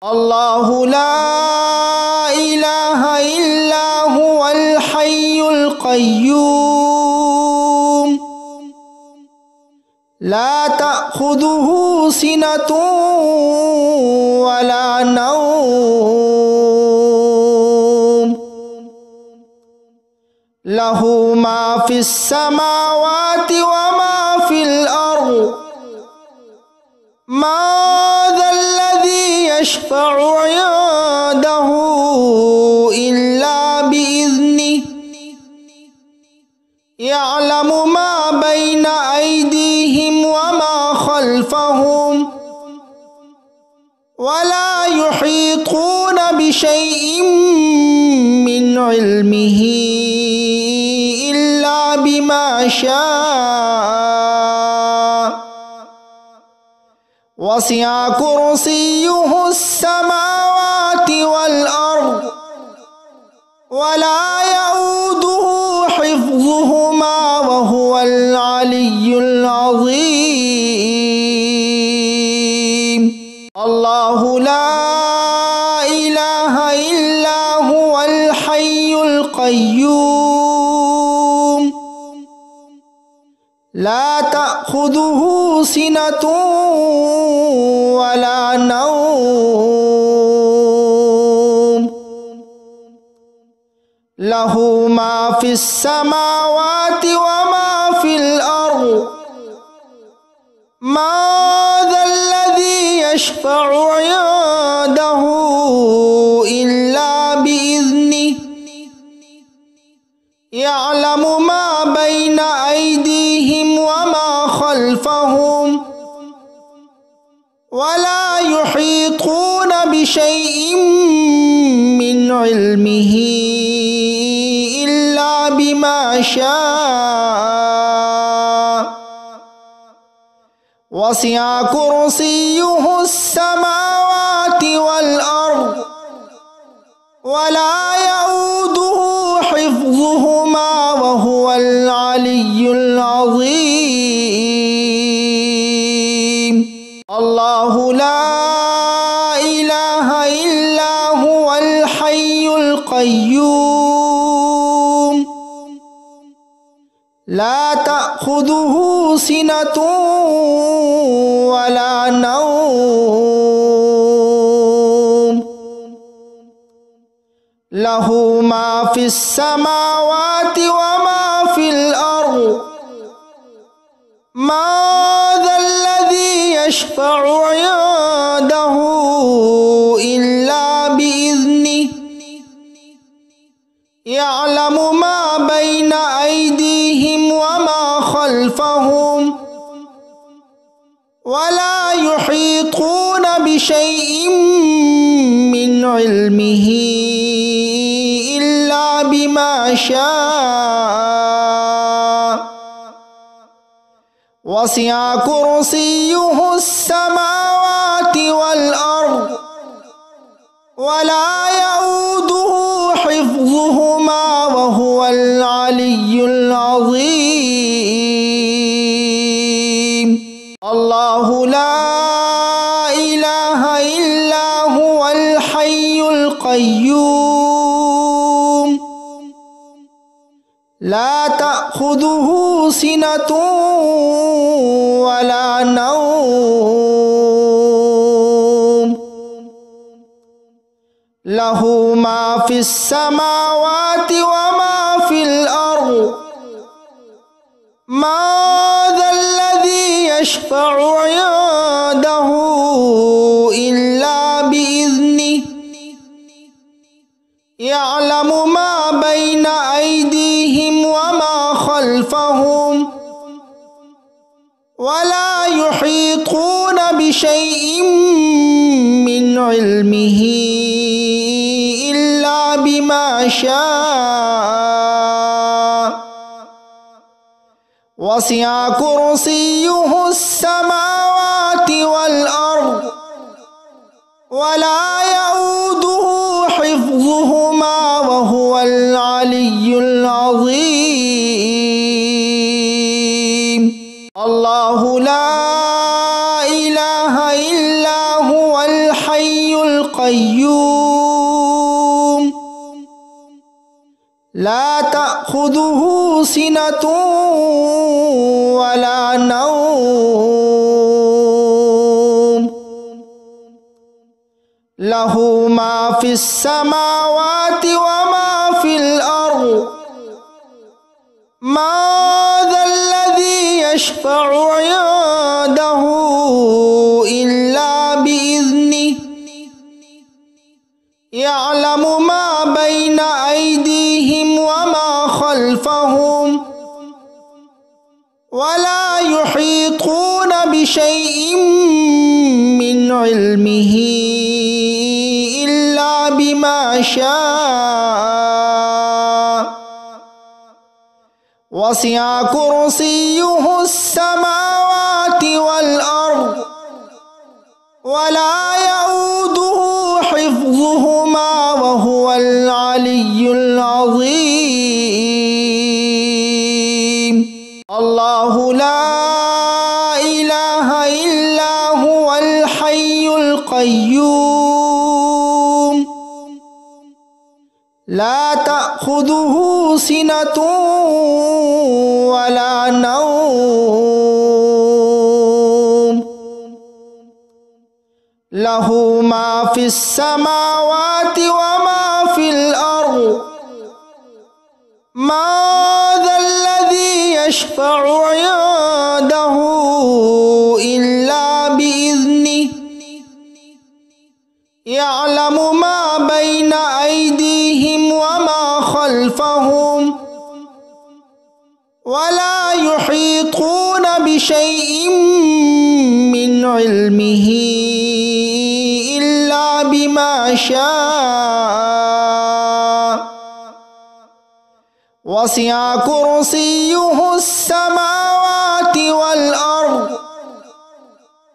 الله لا إله إلا هو الحي القيوم لا تأخذه سنة ولا نوم له ما في السماوات وما في الأرض ما ذا الذي يشفع عنده إلا بإذنه يعلم ما بين أيديهم وما خلفهم ولا يحيطون بشيء من علمه إلا بما شاء وسع كرسيه السماوات والأرض ولا يؤوده حفظهما وهو العلي العظيم الله لا إله إلا هو الحي القيوم لا تأخذه سنة ولا نوم له ما في السماوات وما في الأرض ما ذا الذي يشفع عنده إلا بإذنه يعلم ما بين أيديهم وما خلفهم ولا يحيطون بشيء من علمه إلا بما شاء وسع كرسيه السماوات والأرض ولا يؤوده حفظهما وهو العلي العظيم الله لا إله إلا هو الحي القيوم لا تأخذه سنة ولا نوم له ما في السماوات وما في الأرض ما ذا الذي يشفع عنده إلا بإذنه يعلم ما بين أيديهم وما خلفهم ولا يحيطون بشيء من علمه إلا بما شاء وسع كرسيه السماوات والأرض ولا يؤوده حفظهما وهو العلي العظيم الله لا إله إلا هو الحي القيوم لا تأخذه سنة ولا نوم له ما في السماوات وما في الأرض ما ذا الذي يشفع عنده إلا بإذنه يعلم ما بين أيديهم وما خلفهم ولا يحيطون بشيء من علمه إلا بما شاء وسع كرسيه السماوات والأرض ولا يؤوده حفظهما وهو العلي العظيم الله لا إله إلا هو الحي القيوم القيوم لا تأخذه سنة ولا نوم له ما في السماوات وما في الأرض ما ذا الذي يشفع عنده إلا بإذنه يعلم ما بين أيديهم وما خلفهم ولا يحيطون بشيء من علمه إلا بما شاء وسع كرسيه السماوات والأرض ولا يؤوده حفظهما وهو العلي العظيم الله لا إله إلا هو الحي القيوم لا تأخذه سنة ولا نوم له ما في السماوات وما في الأرض ما ذا الذي يشفع عنده إلا بإذنه يعلم ما بين أيديهم وما خلفهم ولا يحيطون بشيء من علمه إلا بما شاء وسع كرسيه السماوات والأرض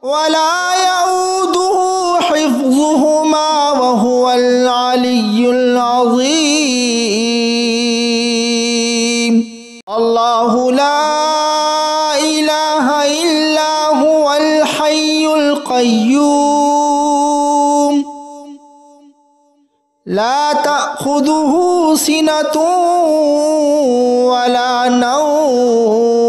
ولا يؤوده حفظهما وهو العلي العظيم الله لا إله إلا هو الحي القيوم لا تأخذه سنة ولا نوم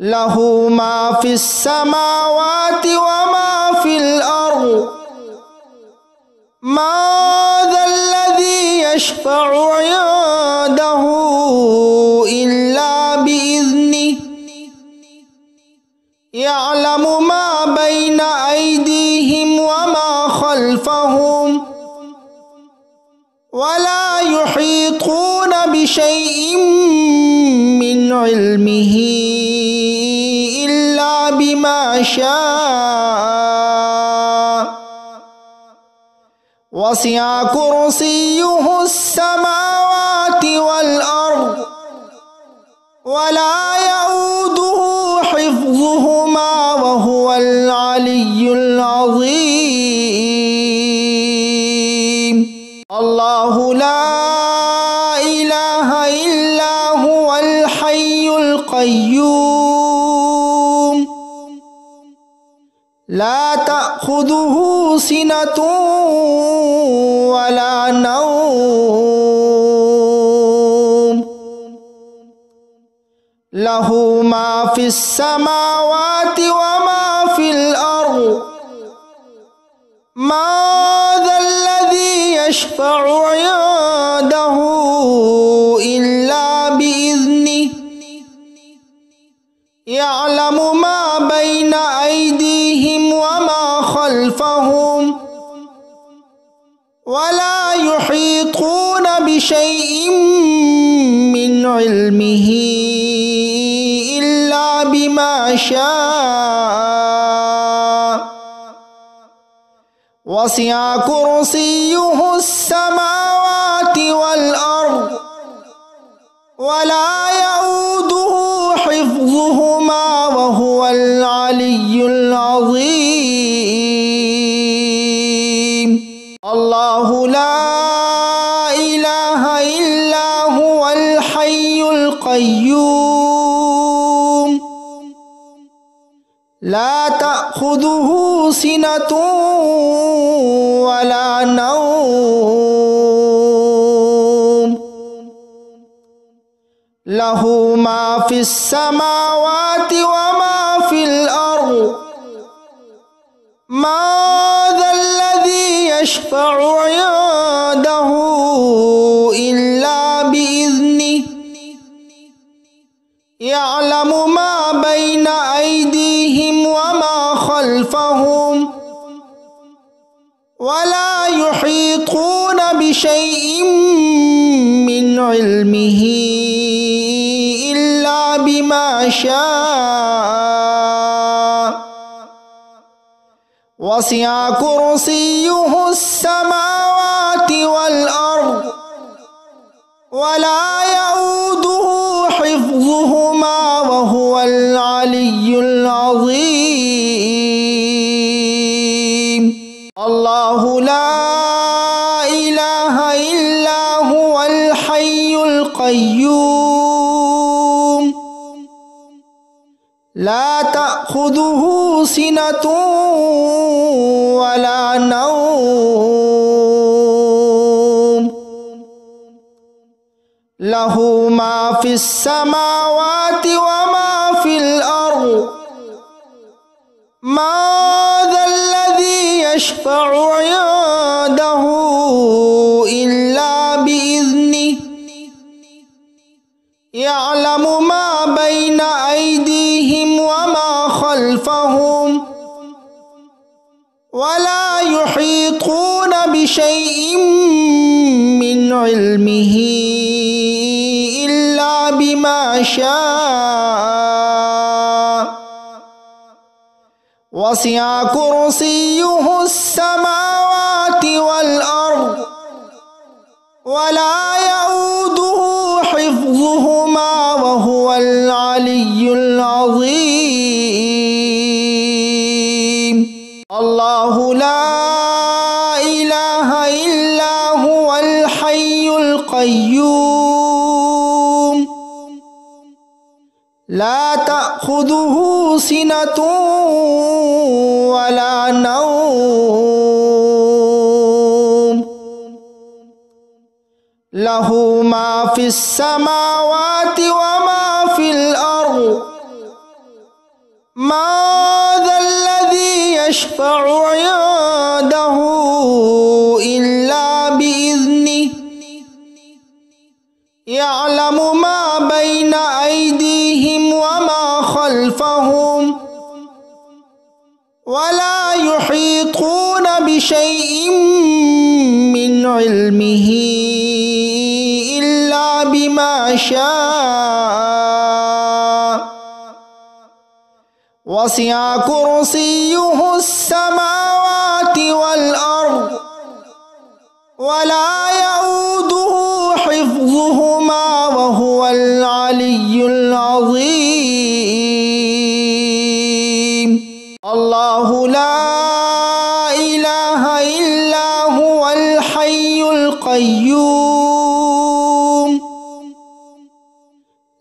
له ما في السماوات وما في الأرض ما ذا الذي يشفع عنده إلا بإذنه يعلم ما بين أيديهم وما خلفهم ولا يحيطون بشيء من علمه إلا بما شاء وسع كرسيه السماوات والأرض ولا يؤوده حفظهما وهو العلي العظيم الله لا إله إلا هو الحي القيوم لا تأخذه سنة ولا نوم له ما في السماوات وما في الأرض ما ذا الذي يشفع عنده إلا بإذنه يعلم ما بين أيديهم وما خلفهم ولا يحيطون بشيء من علمه إلا بما شاء وسع كرسيه السماوات والأرض ولا يؤوده حفظهما وهو العلي العظيم الله لا إله إلا هو الحي القيوم لا تأخذه تأخذه سنة ولا نوم له ما في السماوات وما في الأرض ما ذا الذي يشفع عنده إلا بإذنه يعلم ما بين أيديهم وما خلفهم ولا يحيطون بشيء من علمه إلا بما شاء وسع كرسيه السماوات والأرض ولا يؤوده حفظهما وهو العلي العظيم الله لا إله إلا هو الحي القيوم لا تأخذه سنة ولا نوم له ما في السماوات وما في الأرض ما ذا الذي يشفع عنده إلا بإذنه يعلم ما بين أيديهم وما خلفهم ولا يحيطون بشيء من علمه إلا بما شاء وسع كرسيه السماوات والأرض ولا يؤوده حفظهما وهو العلي العظيم الله لا إله إلا هو الحي القيوم لا تأخذه سنة ولا نوم له ما في السماوات وما في الأرض ما ذا الذي يشفع عنده إلا بإذنه يعلم ما بين أيديهم وما خلفهم ولا يحيطون بشيء من علمه إلا بما شاء وسع كرسيه السماوات والأرض ولا يؤوده حفظهما وهو العلي العظيم الله لا إله إلا هو الحي القيوم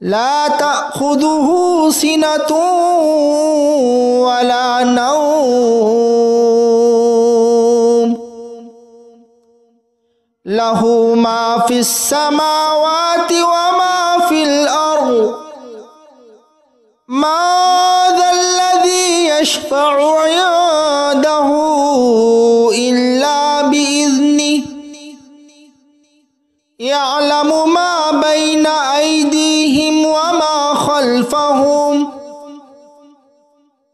لا تأخذه سنة ولا نوم له ما في السماوات وما في الأرض ما ذا الذي يشفع عنده إلا بإذنه يعلم ما بين أيديهم وما خلفهم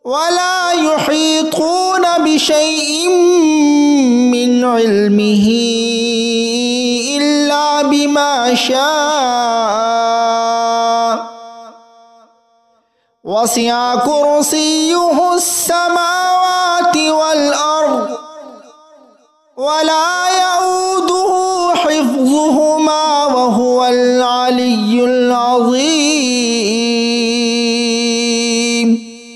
ولا يحيطون بشيء من علمه إلا بما شاء وسع كرسيه السماوات والأرض ولا يؤوده حفظهما وهو العلي العظيم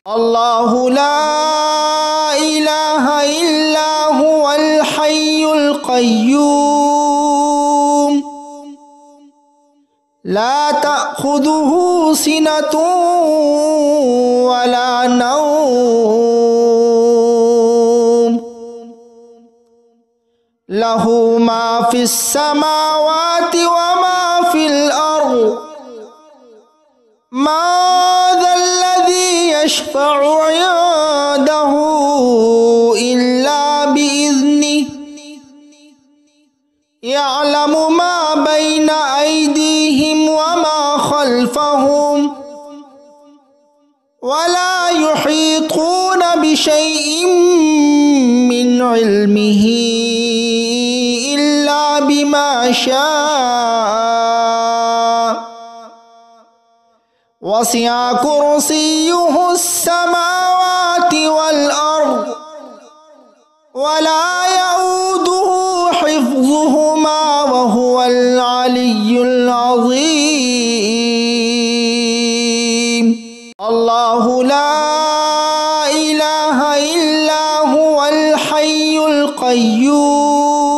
الله لا إله إلا هو الحي القيوم لا تأخذه سنة ولا نوم লাহু মা ফিস সামাওয়াতি ওয়া মা ফিল আরদ মা যাল্লাযী ইয়াশফা'ু 'ইনদাহু ইল্লা বিইذনিহি ইয়া'লামু মা বাইনা আইদিহিম ওয়া মা খালফাহুম ওয়া লা ইউহীতুনা বিশাইইন মিন ইলমিহি ইল্লা বিমা শাআ ওয়াসি'a কুরসিয়্যুহুস সামাওয়াতি ওয়াল আরদ ওয়া লা ইয়াউদুহু হিফযুহুমা ওয়া হুয়াল আলিয়্যুল আযীম। আল্লাহু লা ইলাহা ইল্লা হুয়াল হাইয়ুল কাইয়্যুম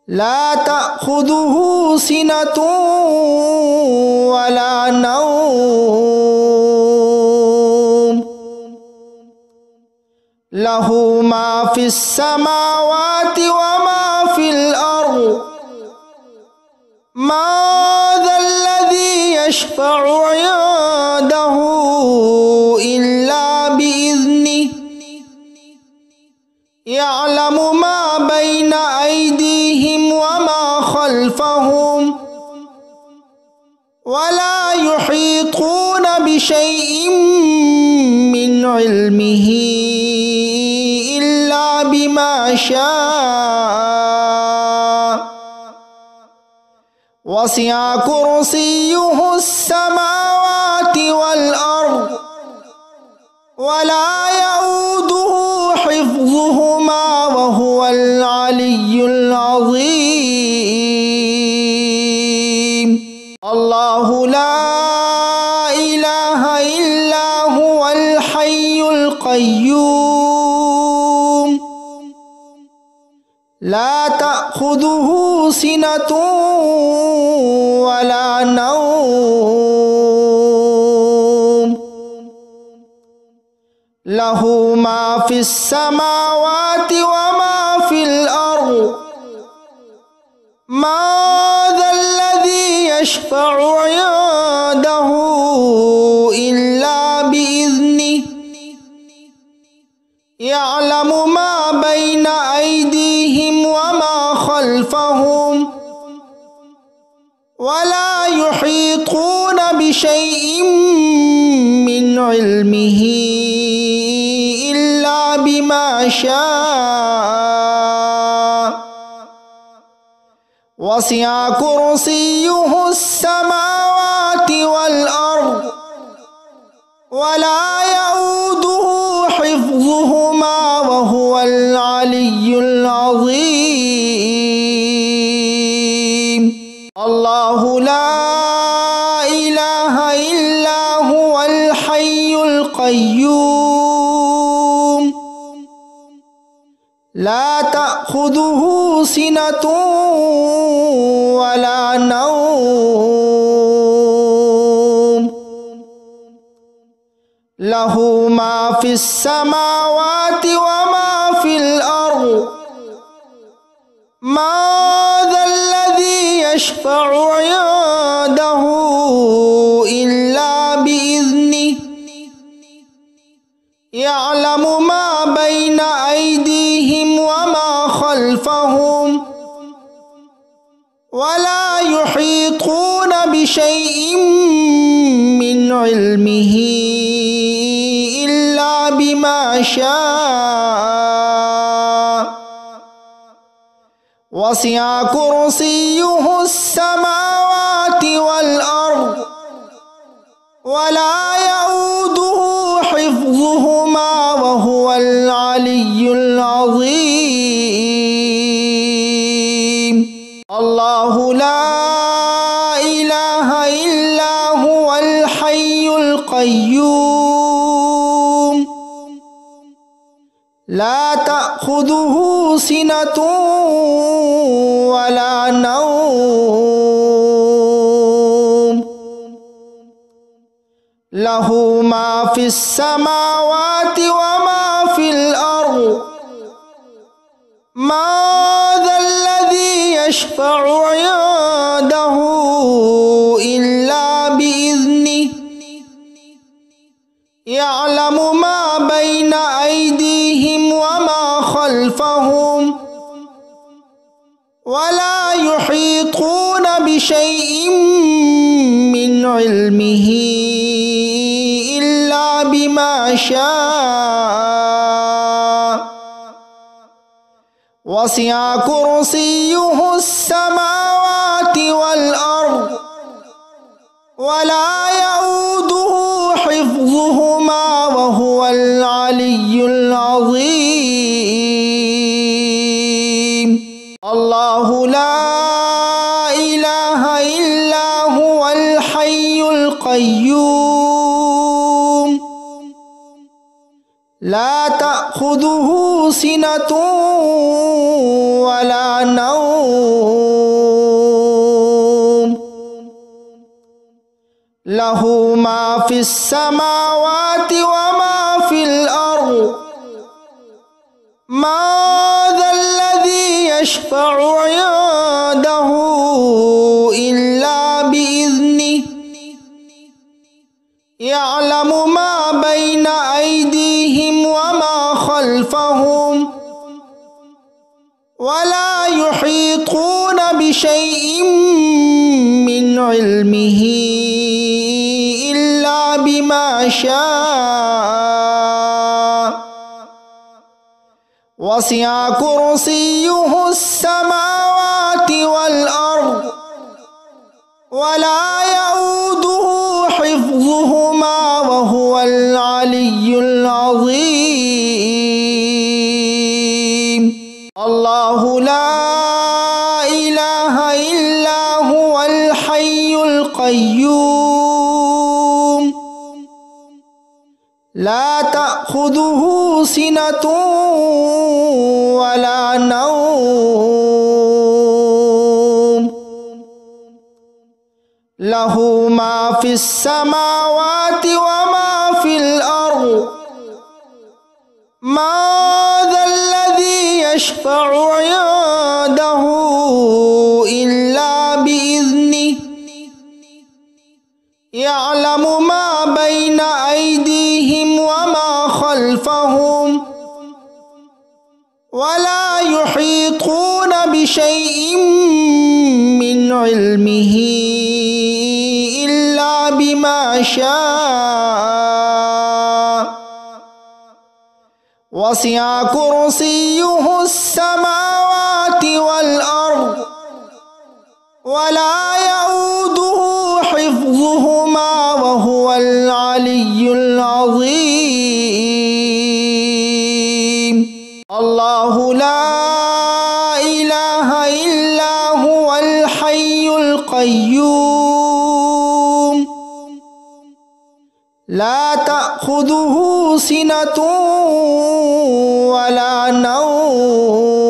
লা তা'খুযুহু সিনাতুন ওয়া লা নাওম লাহু মা ফিস সামাওয়াতি ওয়া মা ফিল আরদ মা যাল্লাযী ইয়াশফা'ু 'ইনদাহু ইল্লা বিইذনিহি ইয়া'লামু মা বাইনা আইদিহিম ওয়া মা খালফাহুম ওয়া লা ইউহীতুনা বিশাইইন মিন ইলমিহি ইল্লা বিমা শাআ ওয়াসি'a কুরসিয়্যুহুস সামাওয়াতি ওয়াল আরদ ওয়া লা ইয়াউদুহু হিফযুহুমা ওয়া হুয়াল আলিয়্যুল আযীম। আল্লাহু লা ইলাহা ইল্লা হুয়াল হাইয়ুল কাইয়্যুম লা তা'খুযুহু সিনাতুন ওয়া লা নাওম লাহু মা ফিস সামাওয়াতি ওয়া মা ফিল আরদ মা যাল্লাযী ইয়াশফা'ু 'ইনদাহু ইল্লা বিইذনিহি ইয়া'লামু মা বাইনা আইদিহিম ওয়া মা খালফাহুম ওয়া লা ইউহীতুনা বিশাইইন মিন ইলমিহি ইল্লা বিমা শাআ ওয়াসি'a কুরসিয়্যুহুস সামাওয়াতি ওয়াল আরদ ওয়া লা ইয়াউদুহু হিফযুহুমা ওয়া হুয়াল আলিয়্যুল আযীম। আল্লাহু লা ইলাহা ইল্লা হুয়াল হাইয়ুল কাইয়্যুম লা তা'খুযুহু সিনাতুন ওয়া লা নাওম লাহু মা ফিস সামাওয়াতি ওয়া মা ফিল আরদ মা যাল্লাযী ইয়াশফা'ু 'ইনদাহু ইল্লা বিইذনিহি ইয়া'লামু মা বাইনা আইদিহিম ওয়া মা খালফাহুম ওয়া লা ইউহীতুনা বিশাইইন মিন ইলমিহি ইল্লা বিমা শাআ ওয়াসি'a কুরসিয়্যুহুস সামাওয়াতি ওয়াল আরদ ওয়া লা ইয়াউদুহু হিফযুহুমা ওয়া হুয়াল আলিয়্যুল আযীম। আল্লাহু লা ইলাহা ইল্লা হুয়াল হাইয়ুল কাইয়্যুম লা তা'খুযুহু সিনাতুন ওয়া লা নাওম লাহু মা ফিস সামাওয়াতি ওয়া মা ফিল আরদ ما ذا الذي يشفع عنده إلا بإذنه يعلم ما بين أيديهم وما خلفهم ولا يحيطون بشيء من علمه إلا بما شاء وسع كرسيه السماوات والأرض ولا يؤوده حفظهما وهو العلي العظيم. الله لا إله إلا هو الحي القيوم لا تأخذه سنة ولا نوم له ما في السماوات وما في الأرض ما ذا الذي يشفع عنده إلا بإذنه يعلم ما بين أيديهم وما خلفهم ولا يحيطون بشيء من علمه إلا بما شاء وسع كرسيه السماوات والأرض ولا يؤوده حفظهما وهو العلي العظيم. الله لا إله إلا هو الحي القيوم لا تأخذه سنة ولا نوم له ما في السماوات وما في الأرض ما ذا الذي يشفع عنده إلا بإذنه يعلم ما بين أيديهم وما خلفهم ولا يحيطون بشيء من علمه إلا بما شاء وسع كرسيه السماوات والأرض ولا يؤوده حفظهما وهو العلي العظيم. الله لا إله إلا هو الحي القيوم لا تأخذه سنة ولا نوم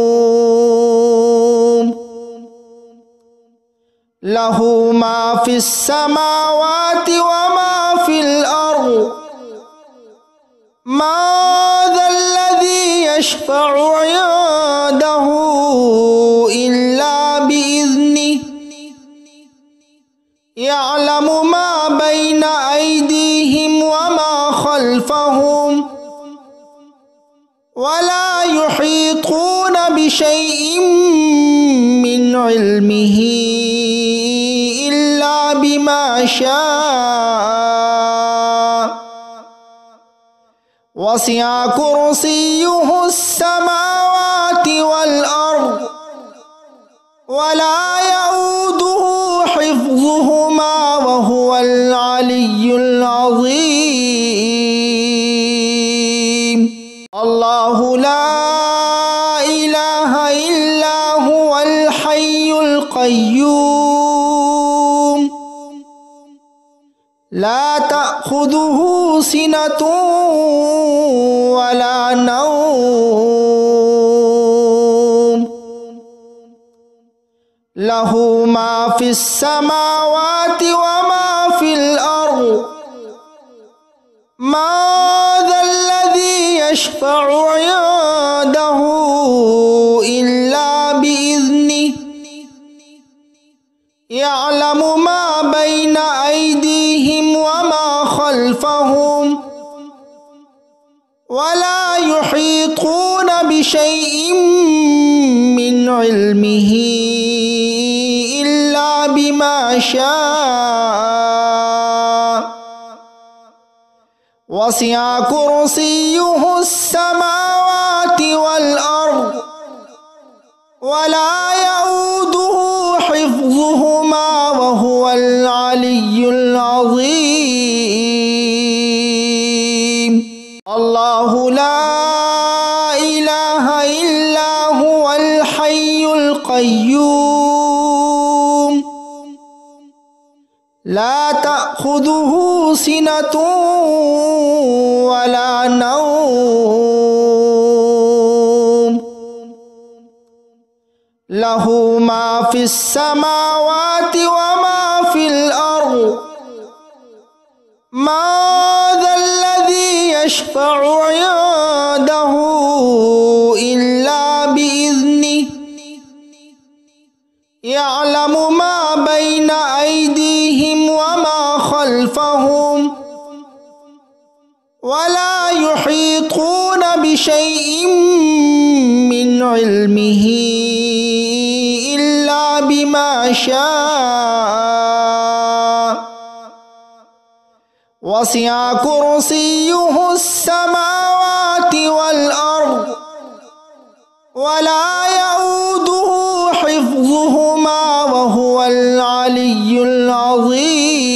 له ما في السماوات وما في الأرض ما ذا الذي يشفع عنده إلا بإذنه يعلم ما بين أيديهم وما خلفهم ولا يحيطون بشيء من علمه إلا بما شاء وسع كرسيه السماوات والأرض ولا يؤوده حفظهما وهو العلي العظيم. الله لا إله إلا هو الحي القيوم لا تأخذه سنة ولا نوم له ما في السماوات وما في الأرض ما ذا الذي يشفع عنده ولا يحيطون بشيء من علمه إلا بما شاء وسع كرسيه السماوات والأرض ولا يؤوده حفظهما وهو العلي العظيم الله لا إله إلا هو الحي القيوم لا تأخذه سنة ولا نوم له ما في السماوات وما في الأرض ما ذا الذي يشفع عنده إلا بإذنه يعلم ما بين أيديهم وما خلفهم ولا يحيطون بشيء من علمه إلا بما شاء وسع كرسيه السماوات والأرض ولا يؤوده حفظهما وهو العلي العظيم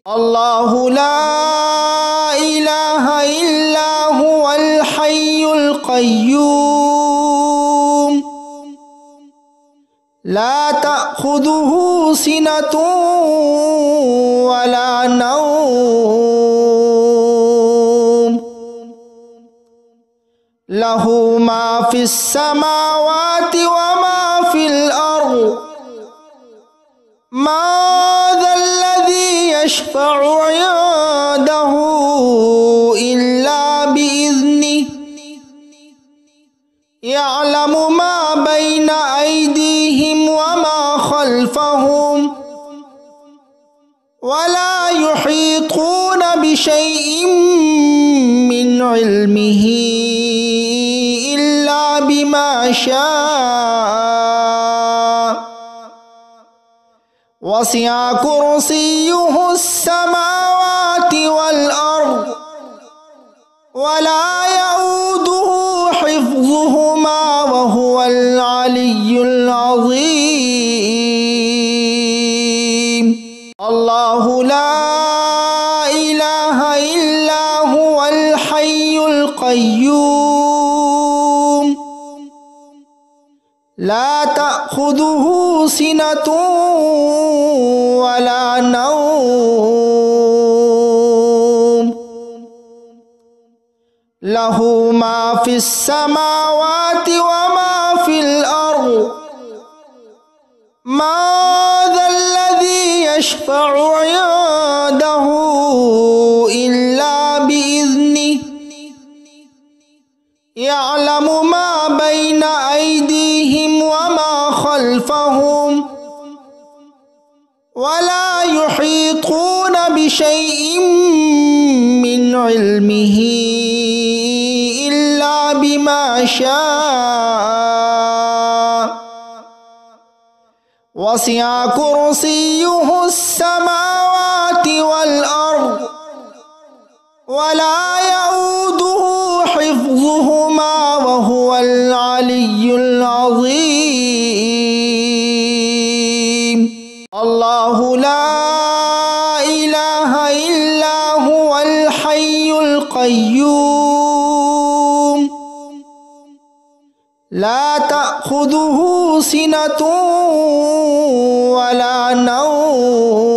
الله لا إله إلا هو الحي القيوم لا تأخذه سنة ولا نوم له ما في السماوات وما في الأرض ما ذا الذي يشفع عنده إلا بإذنه يعلم ما بين أيديهم وما خلفهم ولا يحيطون بشيء من علمه إلا بما شاء وسع كرسيه السماوات والأرض ولا يؤوده حفظهما وهو العلي العظيم الله لا إله إلا هو الحي القيوم لا تأخذه سنة ولا نوم له ما في السماوات وما في الأرض ما ذا الذي يشفع عنده إلا بإذنه يعلم ما بين أيديهم وما خلفهم ولا يحيطون بشيء من علمه إلا بما شاء وسع كرسيه السماوات والأرض ولا يؤوده حفظهما وهو العلي العظيم الله لا إله إلا هو الحي القيوم لا تأخذه سنة ولا نوم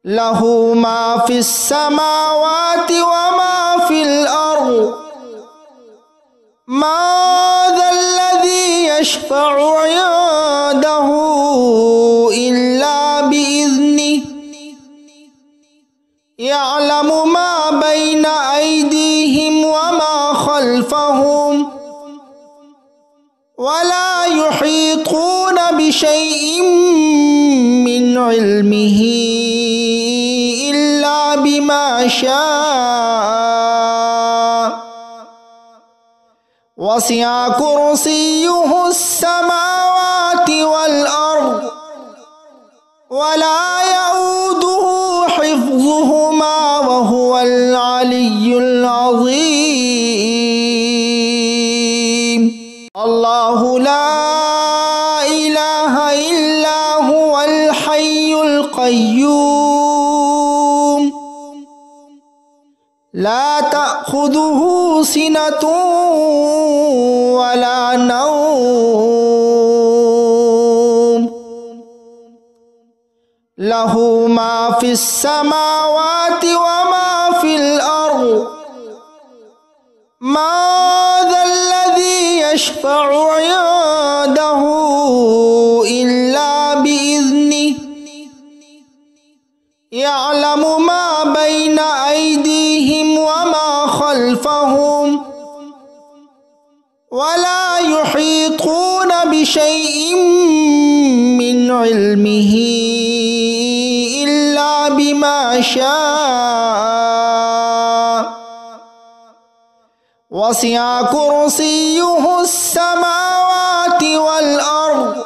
له ما في السماوات وما في الأرض ما ذا الذي يشفع عنده إلا بإذنه يعلم ما بين أيديهم وما خلفهم ولا يحيطون بشيء من علمه إلا بما شاء وسع كرسيه السماوات والأرض ولا يؤوده حفظهما وهو العلي العظيم الله لا إله إلا هو الحي القيوم لا تأخذه سنة ولا نوم له ما في السماوات وما في الأرض ما ذا الذي يشفع عنده إلا بإذنه يعلم ما بين أيديهم وما خلفهم ولا يحيطون بشيء من علمه إلا بما شاء وسع كرسيه السماوات والأرض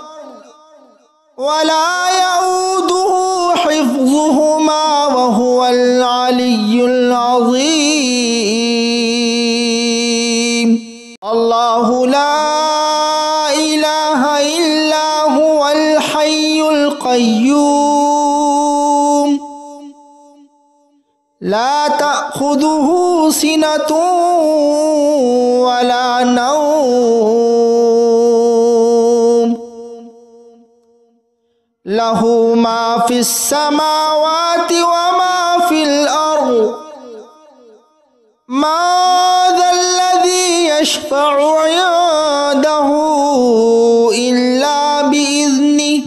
ولا يؤوده حفظهما وهو العلي العظيم الله لا إله إلا هو الحي القيوم لا تأخذه سنة ولا نوم له ما في السماوات وما في الأرض ما ذا الذي يشفع عنده إلا بإذنه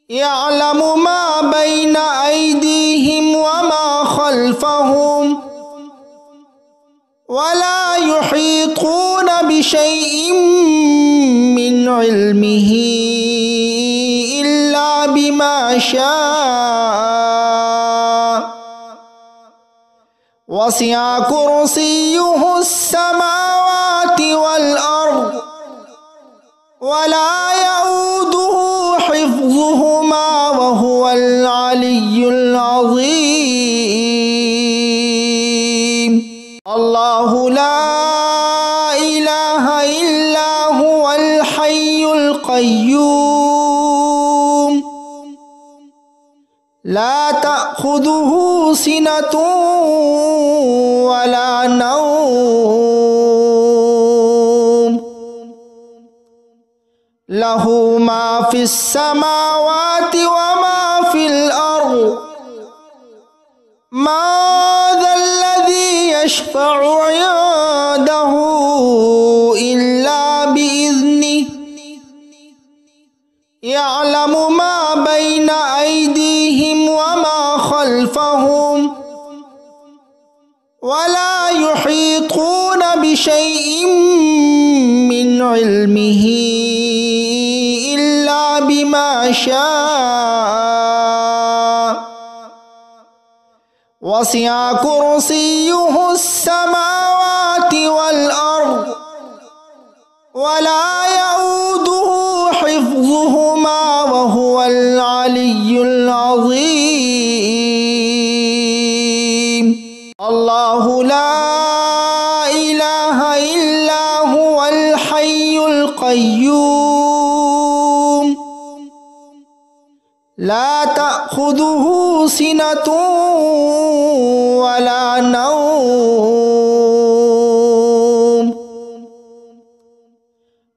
يعلم ما بين أيديهم وما خلفهم ولا يحيطون بشيء من علمه إلا بما شاء وسع كرسيه السماوات والأرض ولا يؤوده حفظهما وهو العلي العظيم الله لا إله إلا هو الحي القيوم لا تأخذه سنة ولا نوم له ما في السماوات وما في الأرض ما ذا الذي يشفع عنده إلا بإذنه يعلم ما بين أيديهم وما خلفهم ولا يحيطون بشيء من علمه إلا بما شاء وسع كرسيه السماوات والأرض ولا يؤوده حفظهما وهو العلي العظيم الله لا إله إلا هو الحي القيوم لا تأخذه سنة ولا نوم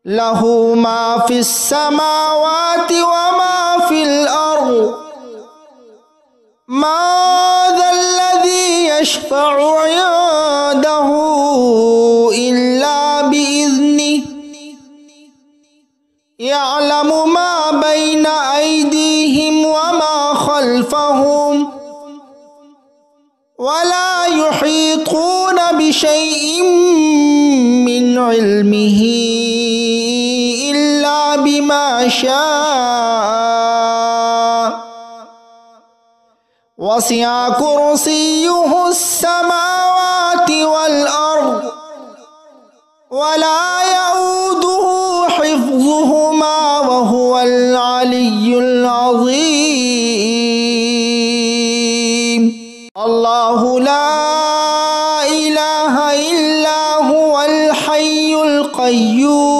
له ما في السماوات وما في الأرض ما ذا الذي يشفع عنده إلا بإذنه يعلم ما بين أيديهم وما خلفهم ولا يحيطون بشيء من علمه إلا بما شاء وسع كرسيه السماوات والأرض ولا يؤوده حفظهما وهو العلي العظيم. الله لا إله إلا هو الحي القيوم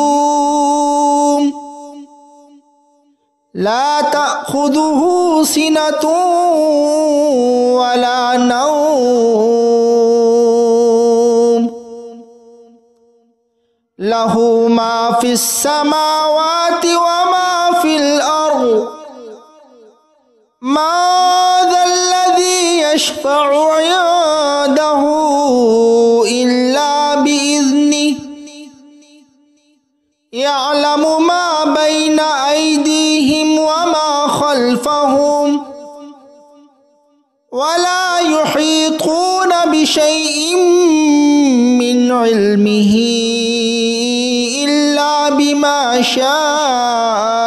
لا تأخذه سنة ولا نوم له ما في السماوات وما في الأرض ما ذا الذي يشفع عنده إلا بإذنه يعلم ما بين أيديهم وما خلفهم ولا يحيطون بشيء من علمه إلا بما شاء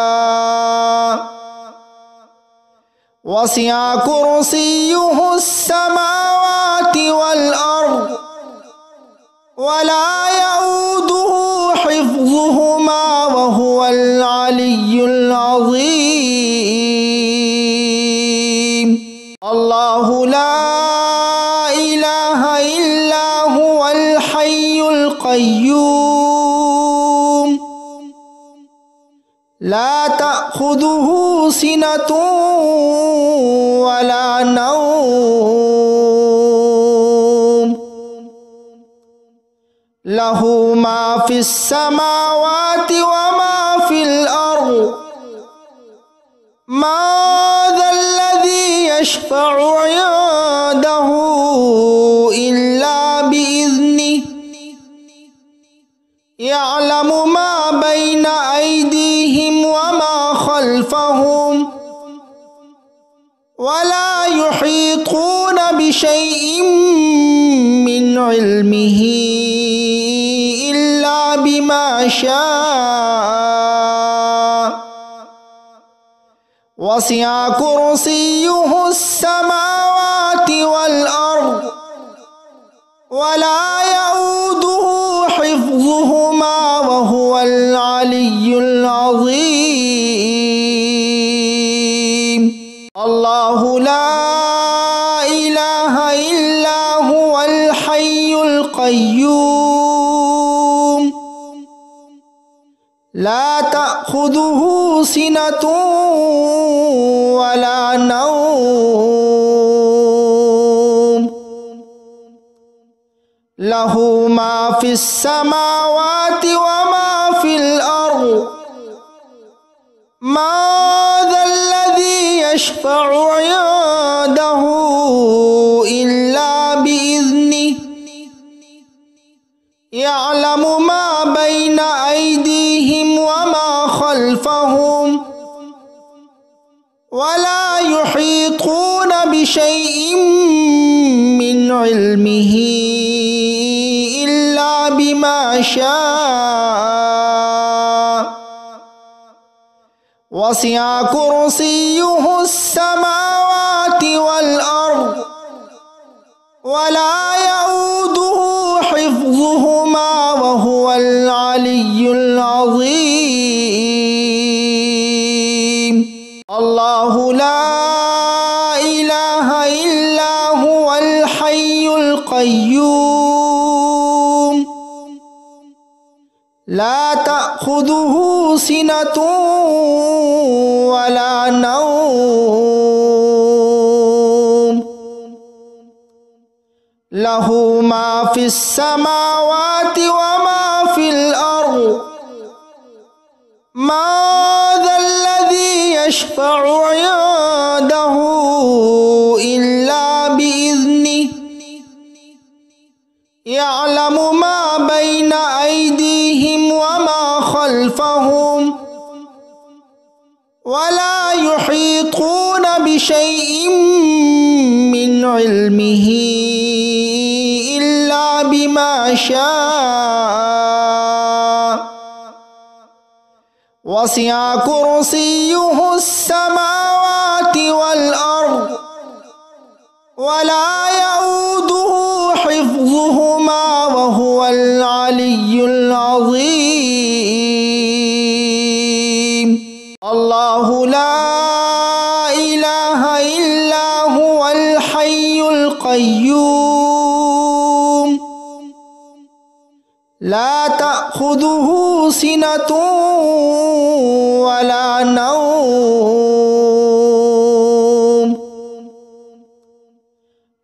وسع كرسيه السماوات والأرض ولا يؤوده حفظهما وهو العلي العظيم. الله لا إله إلا هو الحي القيوم لا تأخذه سنة ولا نوم له ما في السماوات وما في الأرض ما ذا الذي يشفع عنده إلا بإذنه يعلم ما بين أيديهم وما خلفهم ولا يحيطون بشيء من علمه إلا بما شاء وسع كرسيه السماوات والأرض ولا يؤوده حفظهما وهو العلي العظيم. الله لا إله إلا هو الحي القيوم لا تأخذه سنة ولا نوم له ما في السماوات وما في الأرض ما ذا الذي يشفع عنده إلا بإذنه يعلم ما بين أيديهم وما خلفهم ولا يحيطون بشيء من علمه إلا بما شاء وسع كرسيه السماوات والأرض ولا يؤوده حفظهما وهو العلي العظيم. الله لا إله إلا هو الحي القيوم لا تأخذه سنة ولا نوم له ما في السماوات وما في الأرض ما ذا الذي يشفع عنده إلا بإذنه يعلم ما بين أيديهم وما خلفهم ولا يحيطون بشيء من علمه إلا بما شاء وسع كرسيه السماوات والأرض إله إلا هو الحي القيوم لا تأخذه سنة ولا نوم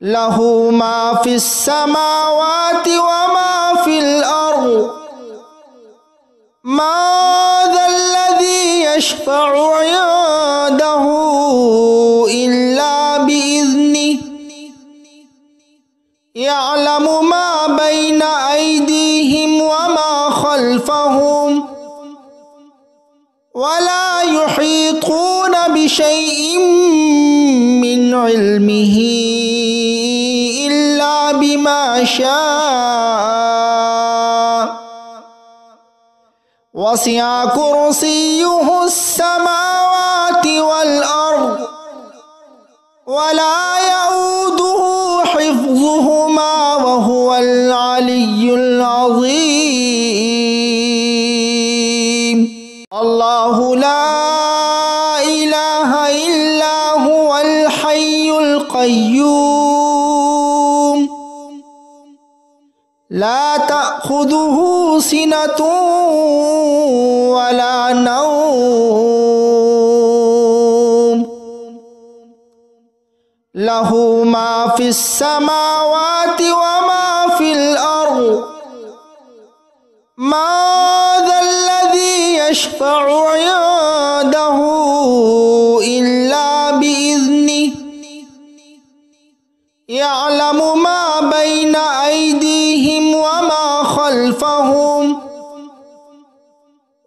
له ما في السماوات وما في الأرض من ذا الذي يشفع عنده إلا بإذنه يعلم ما بين أيديهم وما خلفهم ولا يحيطون بشيء من علمه إلا بما شاء وسع كرسيه السماوات والأرض ولا يؤوده حفظهما وهو العلي العظيم الله لا إله إلا هو الحي القيوم لا تأخذه سنة ولا نوم له ما في السماوات وما في الأرض من ذا الذي يشفع عنده إلا بإذنه يعلم ما بين أيديهم وما خلفهم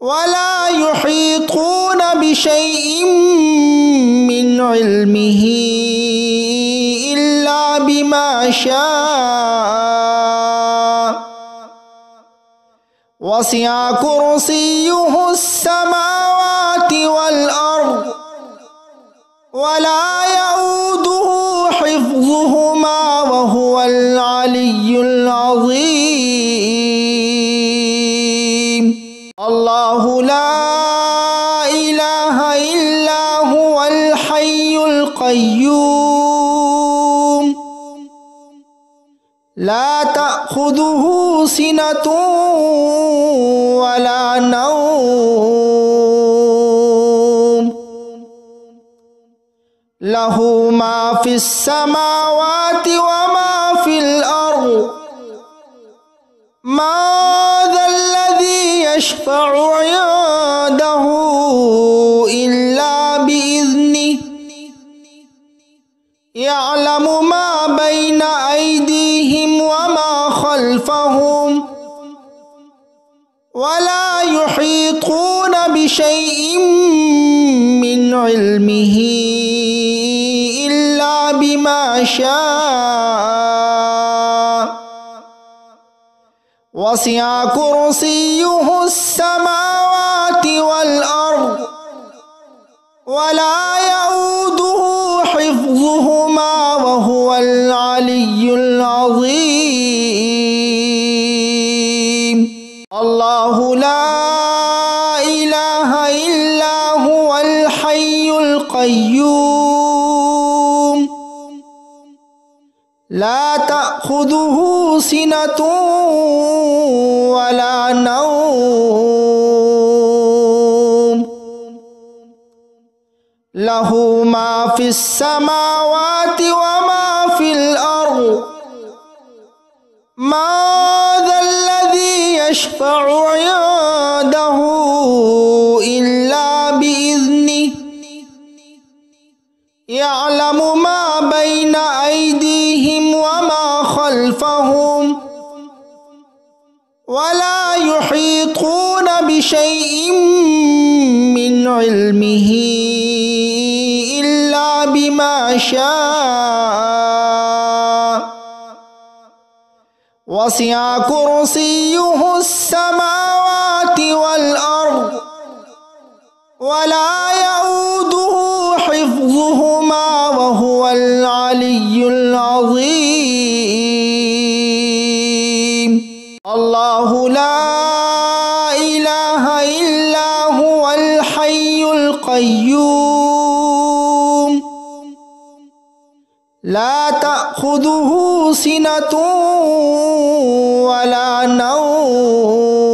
ولا يحيطون بشيء من علمه إلا بما شاء وسع كرسيه السماوات والأرض ولا يؤوده حفظهما وهو العلي العظيم الله لا إله إلا هو الحي القيوم لا تأخذه سنة ولا نوم له ما في السماوات وما في الأرض من ذا الذي يشفع عنده إلا بإذنه يعلم ما بين أيديهم وما خلفهم ولا يحيطون بشيء من علمه إلا بما شاء وسع كرسيه السماوات والأرض ولا يؤوده حفظهما وهو العلي العظيم الله لا إله إلا هو الحي القيوم لا تأخذه سنة ولا نوم له ما في السماوات وما في الأرض من ذا الذي يشفع عنده إلا بإذنه يعلم ما بين أيديهم وما خلفهم ولا يحيطون بشيء من علمه إلا بما شاء وسع كرسيه السماوات والأرض ولا يؤوده حفظهما وهو العلي العظيم الله لا إله إلا هو الحي القيوم لا تأخذه سنة ولا نوم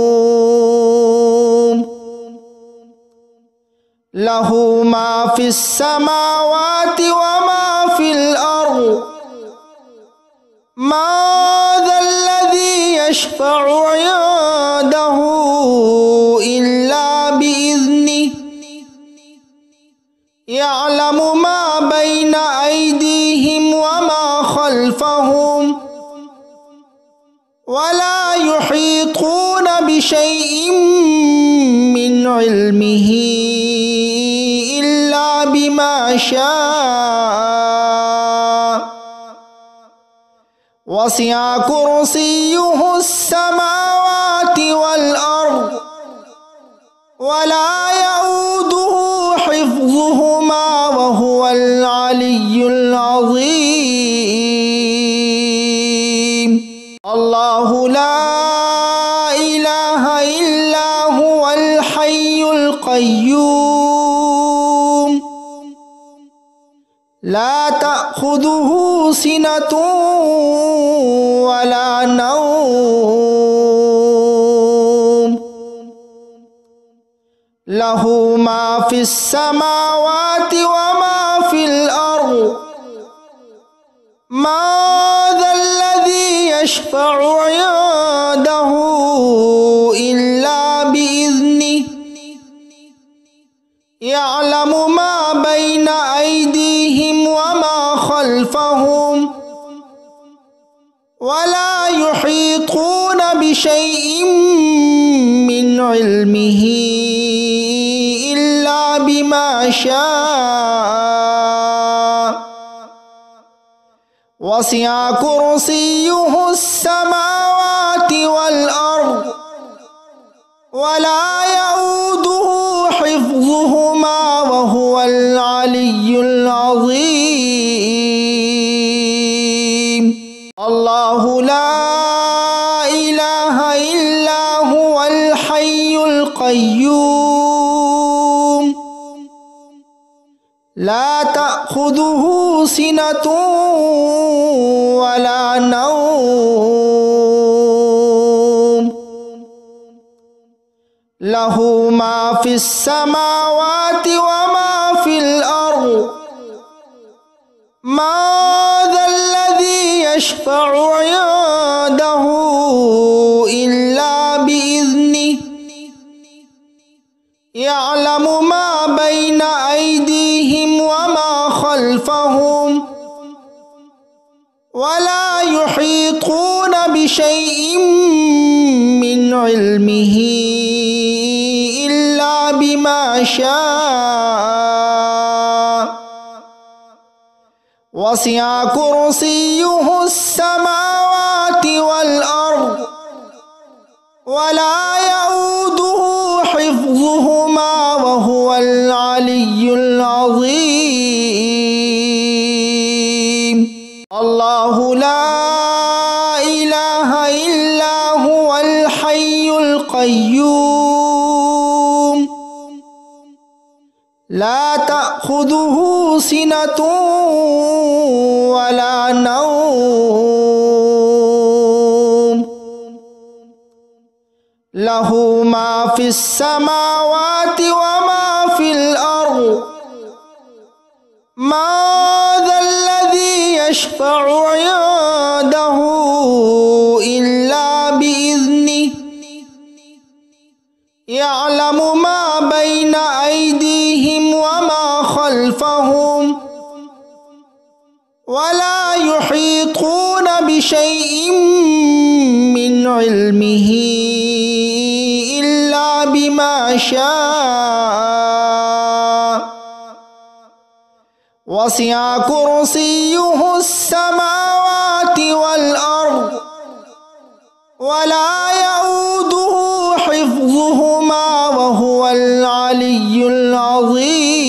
له ما في السماوات وما في الأرض ما ذا الذي يشفع عنده إلا بإذنه يعلم ما بين أيديهم وما خلفهم ولا يحيطون بشيء من علمه إلا بما شاء وسع كرسيه السماوات والأرض ولا يؤوده حفظهما وهو العلي العظيم الله لا إله إلا هو الحي القيوم لا تأخذه سنة ولا نوم له ما في السماوات وما في الأرض ما ذا الذي يشفع عنده إلا بإذنه يعلم ما بين أيديهم وما خلفهم ولا يحيطون بشيء من علمه إلا بما شاء وسع كرسيه السماوات والأرض ولا يؤوده حفظهما وهو العلي العظيم الله لا إله إلا هو الحي القيوم لا تأخذه سنة ولا نوم له ما في السماوات وما في الأرض ما ذا الذي يشفع عنده إلا بإذنه يعلم ما بين أيديهم وما خلفهم ولا يحيطون بشيء من علمه إلا بما شاء وسع كرسيه السماوات والأرض ولا يؤوده حفظهما وهو العلي العظيم الله لا إله إلا هو الحي القيوم لا تأخذه سنة ولا نوم له ما في السماوات وما في الأرض ما ذا الذي يشفع عنده إلا بإذنه يعلم ما بين أيديهم وما خلفهم ولا يحيطون بشيء من علمه إلا بما شاء وسع كرسيه السماوات والأرض ولا يؤوده حفظهما وهو العلي العظيم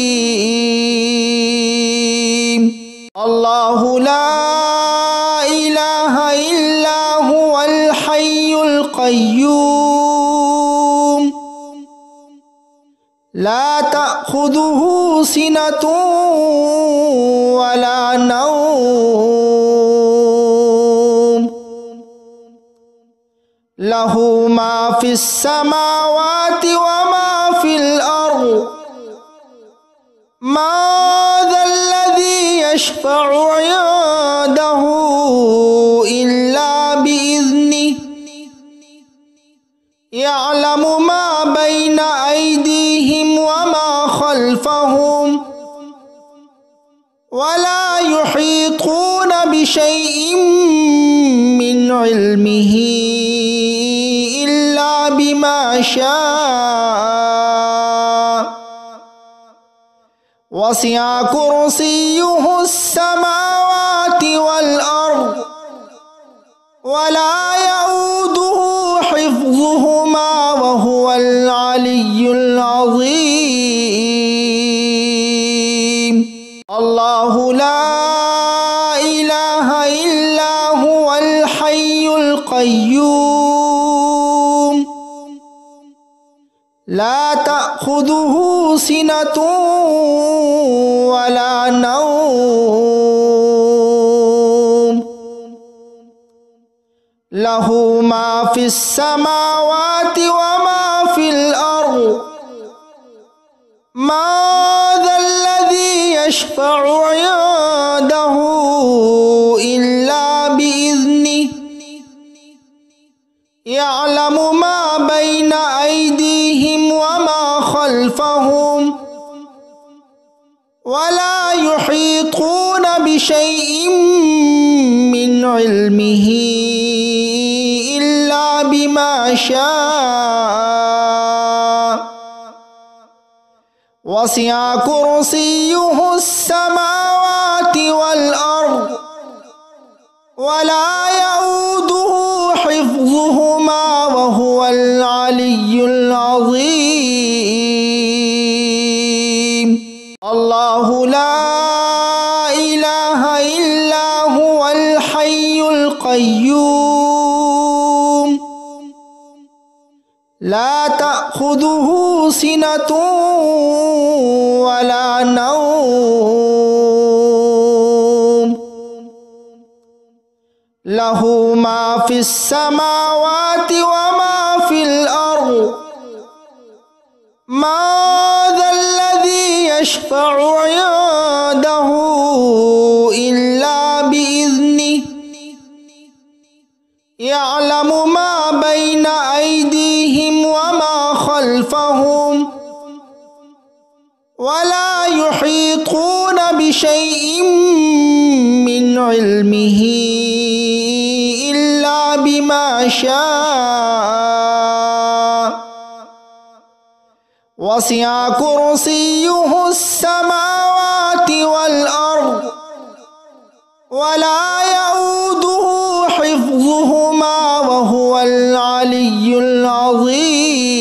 الله لا إله إلا هو الحي القيوم لا تأخذه سنة ولا نوم له ما في السماوات وما في الأرض من ذا الذي يشفع عنده إلا بإذنه يعلم ما بين أيديهم وما خلفهم ولا يحيطون بشيء من علمه إلا بما شاء وسع كرسيه السماوات والأرض ولا يؤوده حفظهما وهو العلي العظيم الله لا إله إلا هو الحي القيوم لا تأخذه سنة ولا نوم له ما في السماوات وما في الأرض من ذا الذي يشفع عنده إلا بإذنه يعلم ما بين أيديهم وما خلفهم ولا يحيطون بشيء من علمه إلا بما شاء وسع كرسيه السماوات والأرض ولا يؤوده حفظهما وهو العلي العظيم الله لا إله إلا هو الحي القيوم لا تأخذه سنة ولا نوم له ما في السماوات وما في الأرض من ذا الذي يشفع عنده إلا بإذنه يعلم ما بين أيديهم وما خلفهم ولا يحيطون بشيء من علمه إلا بما شاء وسع كرسيه السماوات والأرض ولا يؤوده حفظهما وهو العلي العظيم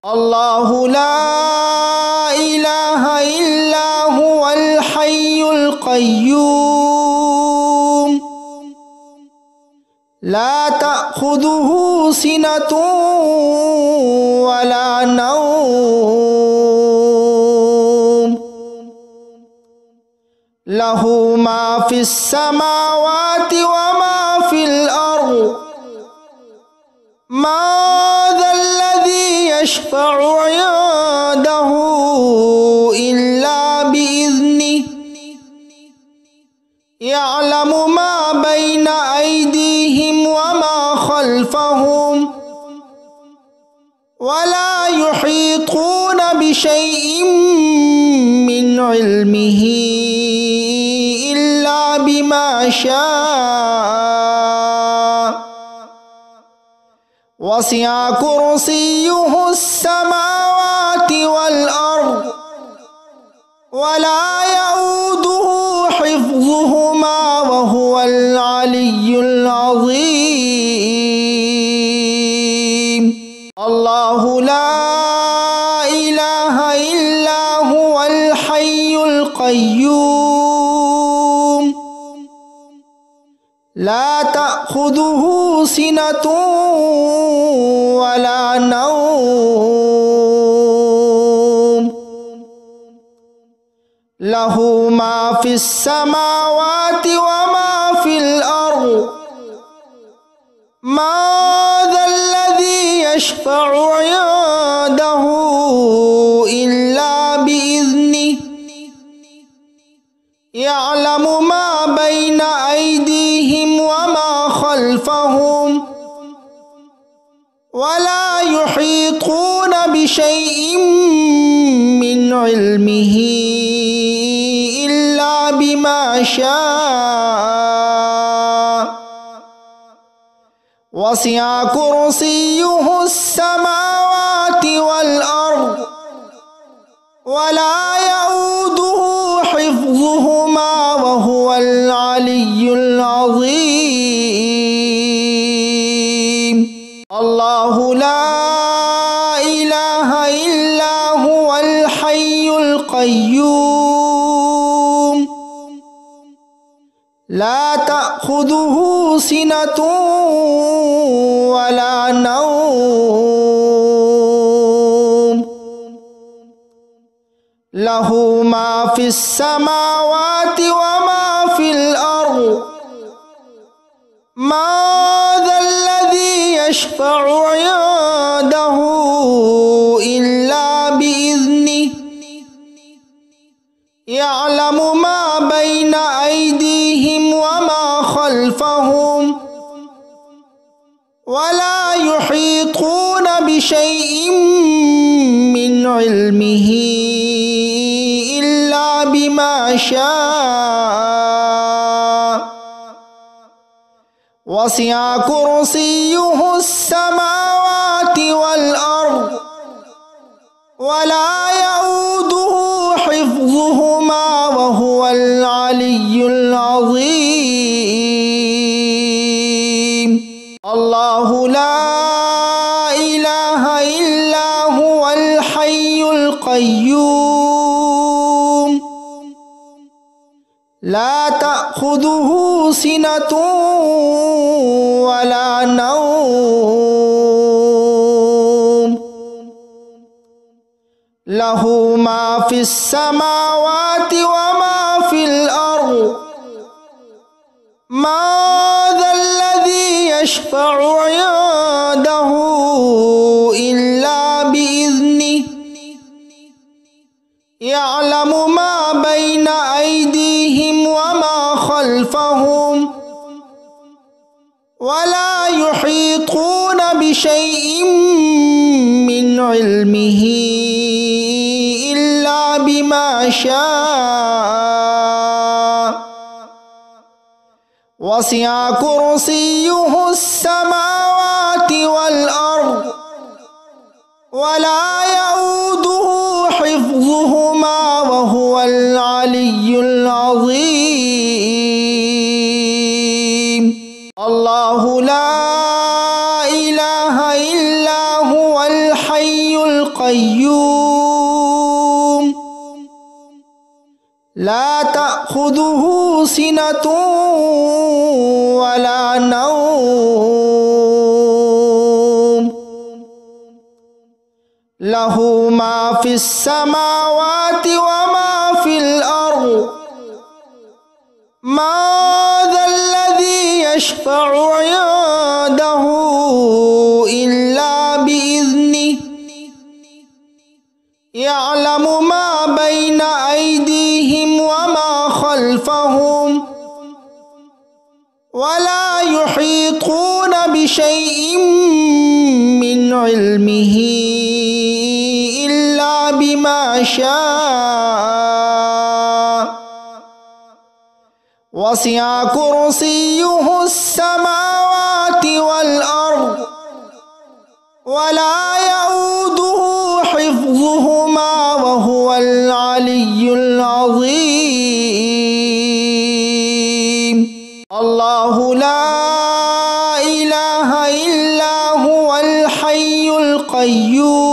الله لا إله إلا هو الحي القيوم لا تأخذه سنة ولا نوم له ما في السماوات وما في الأرض من ذا الذي يشفع عنده إلا بإذنه يعلم ما بين أيديهم وما خلفهم ولا يحيطون بشيء من علمه إلا بما شاء وسع كرسيه السماوات والأرض ولا يؤوده حفظهما وهو العلي العظيم الله لا إله إلا هو الحي القيوم لا تأخذه سنة ولا نوم له ما في السماوات وما في الأرض ما ذا الذي يشفع عنده إلا بإذنه يعلم ما بين أيديهم وما خلفهم ولا يحيطون بشيء من علمه إلا بما شاء وسع كرسيه السماوات والأرض ولا يؤوده حفظهما وهو العلي العظيم. الله لا إله إلا هو الحي القيوم لا تأخذه سنة ولا نوم له ما في السماوات وما في الأرض ما ذا الذي يشفع عنده إلا بإذنه يعلم ما بين أيديهم وما خلفهم ولا يحيطون بشيء من علمه إلا بما شاء وسع كرسيه السماوات والأرض ولا يؤوده حفظهما وهو العلي العظيم. الله لا إله إلا هو الحي القيوم لا تأخذه سنة ولا نوم له ما في السماوات وما في الأرض ما ذا الذي يشفع عنده إلا بإذنه يعلم ما بين أيديهم وما خلفهم ولا يحيطون بشيء من علمه إلا بما شاء وسع كرسيه السماوات والأرض ولا يؤوده حفظهما وهو العلي العظيم. الله لا إله إلا هو الحي القيوم لا تأخذه سنة ولا نوم له ما في السماوات وما في الأرض ما ذا الذي يشفع عنده إلا بإذنه يعلم ما بين أيديهم وما خلفهم ولا يحيطون بشيء من علمه إلا بما شاء وسع كرسيه السماوات والأرض ولا يؤوده حفظهما وهو العلي العظيم. الله لا إله إلا هو الحي القيوم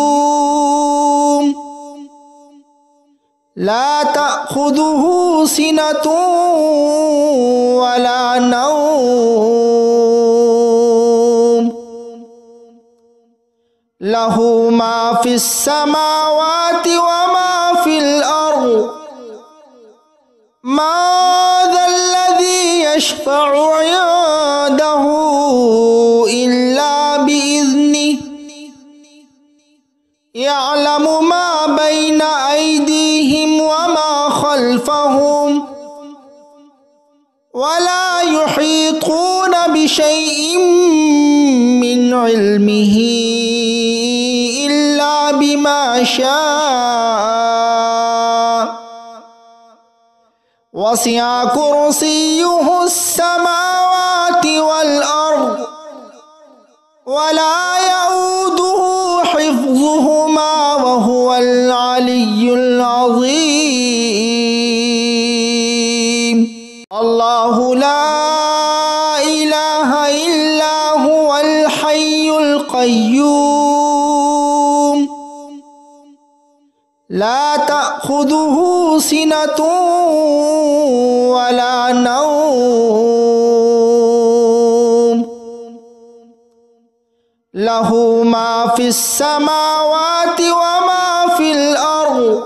لا تأخذه سنة ولا نوم له ما في السماوات وما في الأرض ما ذا الذي يشفع عنده إلا خلفهم ولا يحيطون بشيء من علمه إلا بما شاء وسع كرسيه السماوات والأرض ولا يؤوده حفظهما وهو العلي العظيم الله لا إله إلا هو الحي القيوم لا تأخذه سنة ولا نوم له ما في السماوات وما في الأرض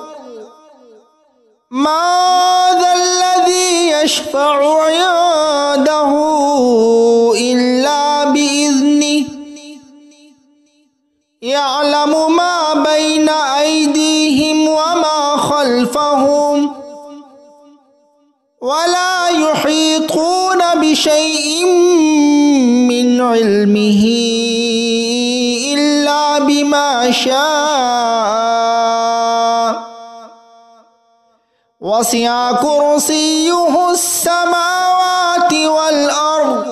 ما ذا الذي يشفع عنده إلا بإذنه يعلم ما بين أيديهم وما خلفهم ولا يحيطون بشيء من علمه إلا بما شاء وسع كرسيه السماوات والأرض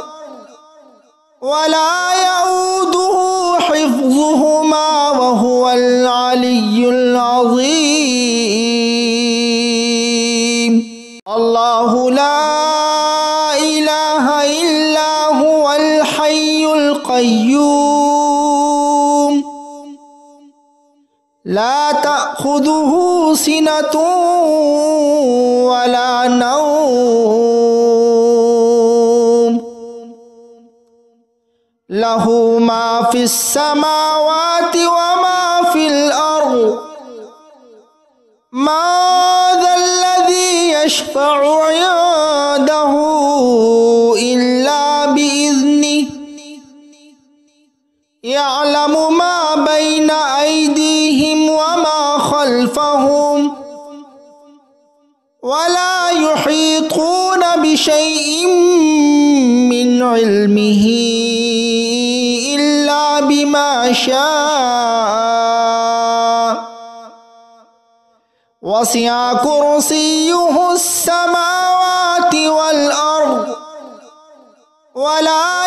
ولا يؤوده حفظهما وهو العلي العظيم الله لا إله إلا هو الحي القيوم لا تأخذه سنة ولا نوم له ما في السماوات وما في الأرض ما ذا الذي يشفع عنده إلا بإذنه يعلم ما بين أيديهم وما خلفهم ولا يحيطون بشيء من علمه إلا بما شاء وسع كرسيه السماوات والأرض ولا